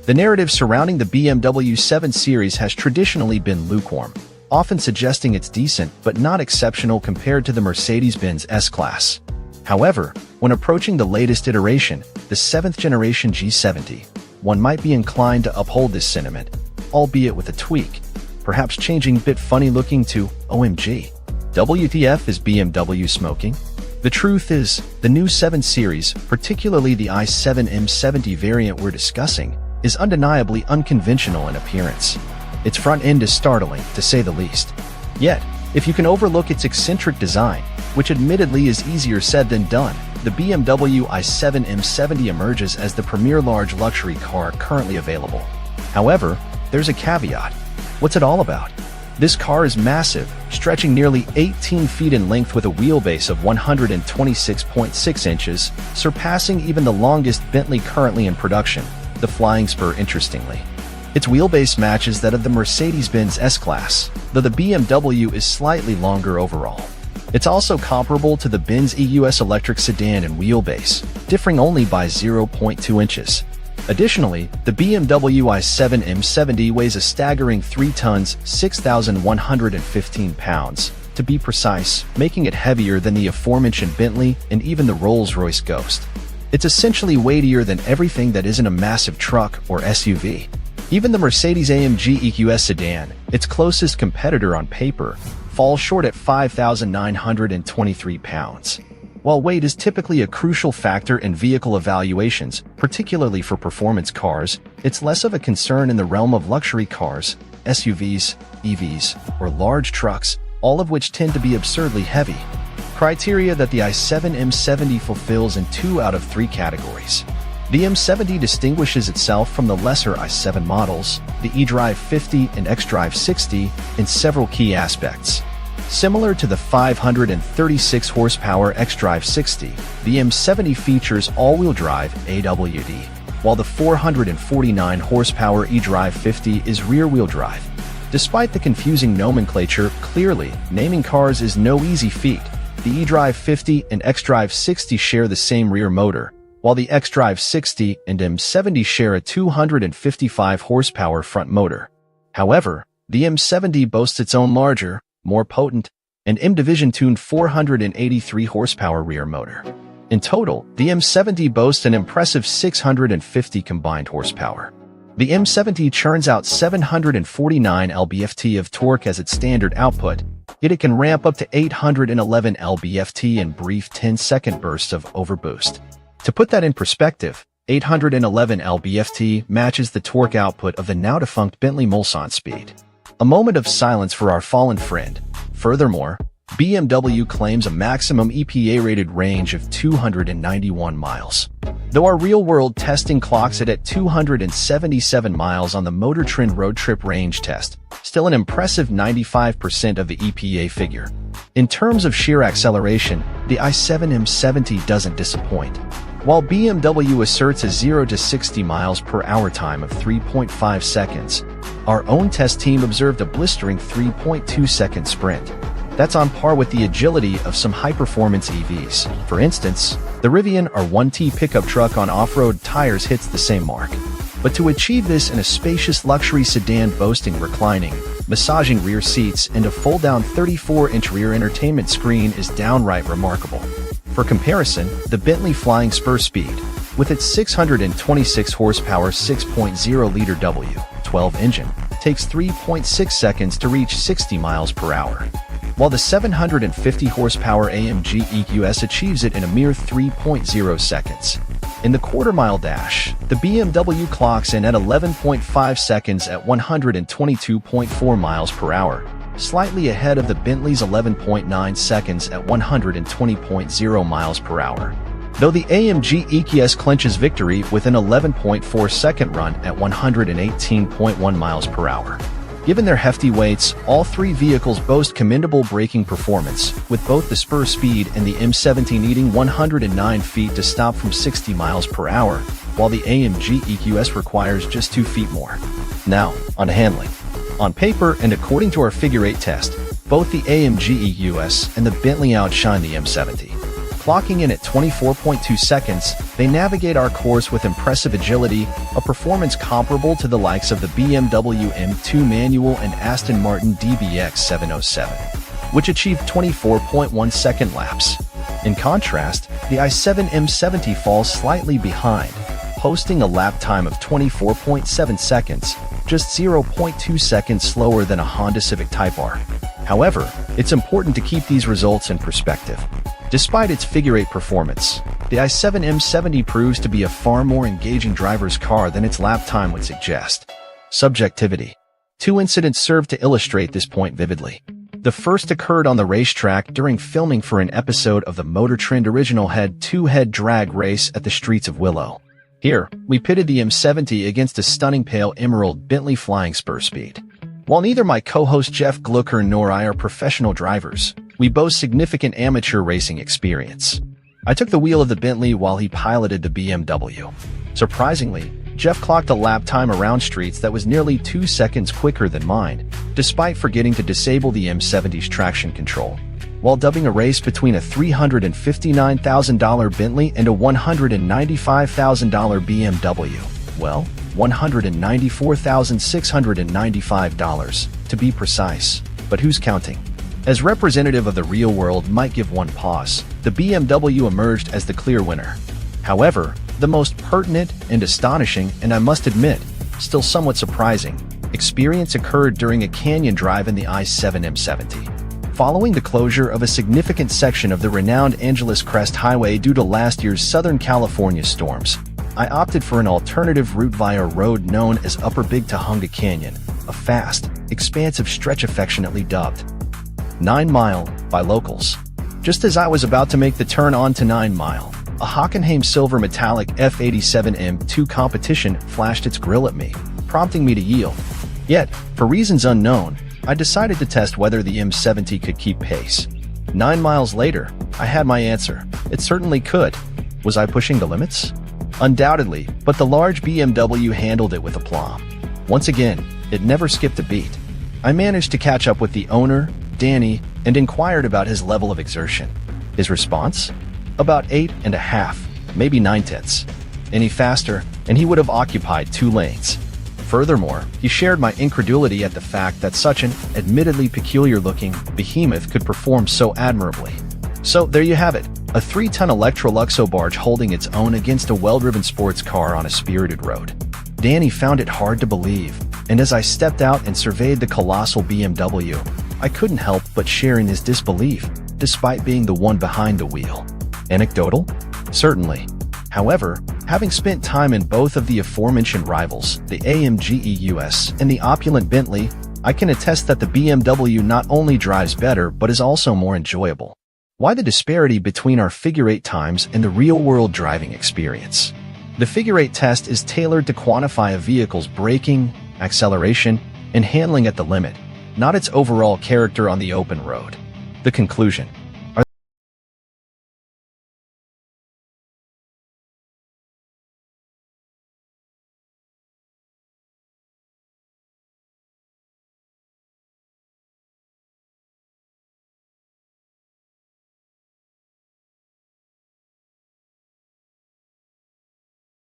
The narrative surrounding the BMW 7 Series has traditionally been lukewarm, often suggesting it's decent but not exceptional compared to the Mercedes-Benz S-Class. However, when approaching the latest iteration, the 7th generation G70, one might be inclined to uphold this sentiment, albeit with a tweak, perhaps changing bit funny looking to OMG. WTF is BMW smoking? The truth is, the new 7 Series, particularly the i7 M70 variant we're discussing, is undeniably unconventional in appearance. Its front end is startling, to say the least. Yet, if you can overlook its eccentric design, which admittedly is easier said than done, the BMW i7 M70 emerges as the premier large luxury car currently available. However, there's a caveat. What's it all about? This car is massive, stretching nearly 18 feet in length with a wheelbase of 126.6 inches, surpassing even the longest Bentley currently in production, the Flying Spur interestingly. Its wheelbase matches that of the Mercedes-Benz S-Class, though the BMW is slightly longer overall. It's also comparable to the Benz EUS electric sedan in wheelbase, differing only by 0.2 inches. Additionally, the BMW i7 M70 weighs a staggering 3 tons, 6,115 pounds, to be precise, making it heavier than the aforementioned Bentley and even the Rolls-Royce Ghost. It's essentially weightier than everything that isn't a massive truck or SUV. Even the Mercedes-AMG EQS sedan, its closest competitor on paper, falls short at 5,923 pounds. While weight is typically a crucial factor in vehicle evaluations, particularly for performance cars, it's less of a concern in the realm of luxury cars, SUVs, EVs, or large trucks, all of which tend to be absurdly heavy. Criteria that the i7 M70 fulfills in 2 out of 3 categories. The M70 distinguishes itself from the lesser i7 models, the eDrive 50 and xDrive 60, in several key aspects. Similar to the 536 horsepower xDrive 60, the M70 features all-wheel drive AWD, while the 449 horsepower eDrive 50 is rear-wheel drive. Despite the confusing nomenclature, clearly, naming cars is no easy feat. The eDrive 50 and xDrive 60 share the same rear motor, while the xDrive 60 and M70 share a 255 horsepower front motor. However, the M70 boasts its own larger, more potent, and M-Division-tuned 483 horsepower rear motor. In total, the M70 boasts an impressive 650 combined horsepower. The M70 churns out 749 lb-ft of torque as its standard output, yet it can ramp up to 811 lb-ft in brief 10-second bursts of overboost. To put that in perspective, 811 lb-ft matches the torque output of the now-defunct Bentley Mulsanne Speed. A moment of silence for our fallen friend. Furthermore, BMW claims a maximum EPA-rated range of 291 miles. Though our real-world testing clocks it at 277 miles on the Motor Trend road trip range test, still an impressive 95% of the EPA figure. In terms of sheer acceleration, the i7 M70 doesn't disappoint. While BMW asserts a 0 to 60 miles per hour time of 3.5 seconds, our own test team observed a blistering 3.2-second sprint. That's on par with the agility of some high-performance EVs. For instance, the Rivian R1T pickup truck on off-road tires hits the same mark. But to achieve this in a spacious luxury sedan boasting reclining, massaging rear seats, and a fold-down 34-inch rear entertainment screen is downright remarkable. For comparison, the Bentley Flying Spur Speed, with its 626 horsepower 6.0-liter W12 engine, takes 3.6 seconds to reach 60 miles per hour, while the 750 horsepower AMG EQS achieves it in a mere 3.0 seconds. In the quarter-mile dash, the BMW clocks in at 11.5 seconds at 122.4 miles per hour, slightly ahead of the Bentley's 11.9 seconds at 120.0 miles per hour. Though the AMG EQS clinches victory with an 11.4-second run at 118.1 miles per hour. Given their hefty weights, all 3 vehicles boast commendable braking performance, with both the Spur Speed and the M70 needing 109 feet to stop from 60 miles per hour, while the AMG EQS requires just 2 feet more. Now, on to handling. On paper and according to our Figure 8 test, both the AMG EQS and the Bentley outshine the M70. Clocking in at 24.2 seconds, they navigate our course with impressive agility, a performance comparable to the likes of the BMW M2 manual and Aston Martin DBX 707, which achieved 24.1 second laps. In contrast, the i7 M70 falls slightly behind, posting a lap time of 24.7 seconds, just 0.2 seconds slower than a Honda Civic Type R. However, it's important to keep these results in perspective. Despite its figure-8 performance, the i7 M70 proves to be a far more engaging driver's car than its lap time would suggest. Subjectivity. Two incidents serve to illustrate this point vividly. The first occurred on the racetrack during filming for an episode of the Motor Trend original head-to-head drag race at the streets of Willow. Here, we pitted the M70 against a stunning pale emerald Bentley Flying Spur Speed. While neither my co-host Jeff Glucker nor I are professional drivers, we boast significant amateur racing experience. I took the wheel of the Bentley while he piloted the BMW. Surprisingly, Jeff clocked a lap time around streets that was nearly 2 seconds quicker than mine, despite forgetting to disable the M70's traction control. While dubbing a race between a $359,000 Bentley and a $195,000 BMW, well, $194,695 to be precise, but who's counting? As representative of the real world might give one pause, the BMW emerged as the clear winner. However, the most pertinent and astonishing, and I must admit, still somewhat surprising, experience occurred during a canyon drive in the i7 M70. Following the closure of a significant section of the renowned Angeles Crest Highway due to last year's Southern California storms, I opted for an alternative route via a road known as Upper Big Tahunga Canyon, a fast, expansive stretch affectionately dubbed 9 Mile by locals. Just as I was about to make the turn onto 9 Mile, a Hockenheim Silver Metallic F87 M2 competition flashed its grille at me, prompting me to yield. Yet, for reasons unknown, I decided to test whether the M70 could keep pace. 9 miles later, I had my answer. It certainly could. Was I pushing the limits? Undoubtedly, but the large BMW handled it with aplomb. Once again, it never skipped a beat. I managed to catch up with the owner, Danny, and inquired about his level of exertion. His response? About 8.5, maybe 9/10. Any faster, and he would have occupied 2 lanes. Furthermore, he shared my incredulity at the fact that such an, admittedly peculiar-looking, behemoth could perform so admirably. So there you have it, a 3-ton Electroluxo barge holding its own against a well-driven sports car on a spirited road. Danny found it hard to believe, and as I stepped out and surveyed the colossal BMW, I couldn't help but share in his disbelief, despite being the one behind the wheel. Anecdotal? Certainly. However, having spent time in both of the aforementioned rivals, the AMG EUS and the opulent Bentley, I can attest that the BMW not only drives better but is also more enjoyable. Why the disparity between our figure-8 times and the real-world driving experience? The figure-8 test is tailored to quantify a vehicle's braking, acceleration, and handling at the limit, not its overall character on the open road. The conclusion.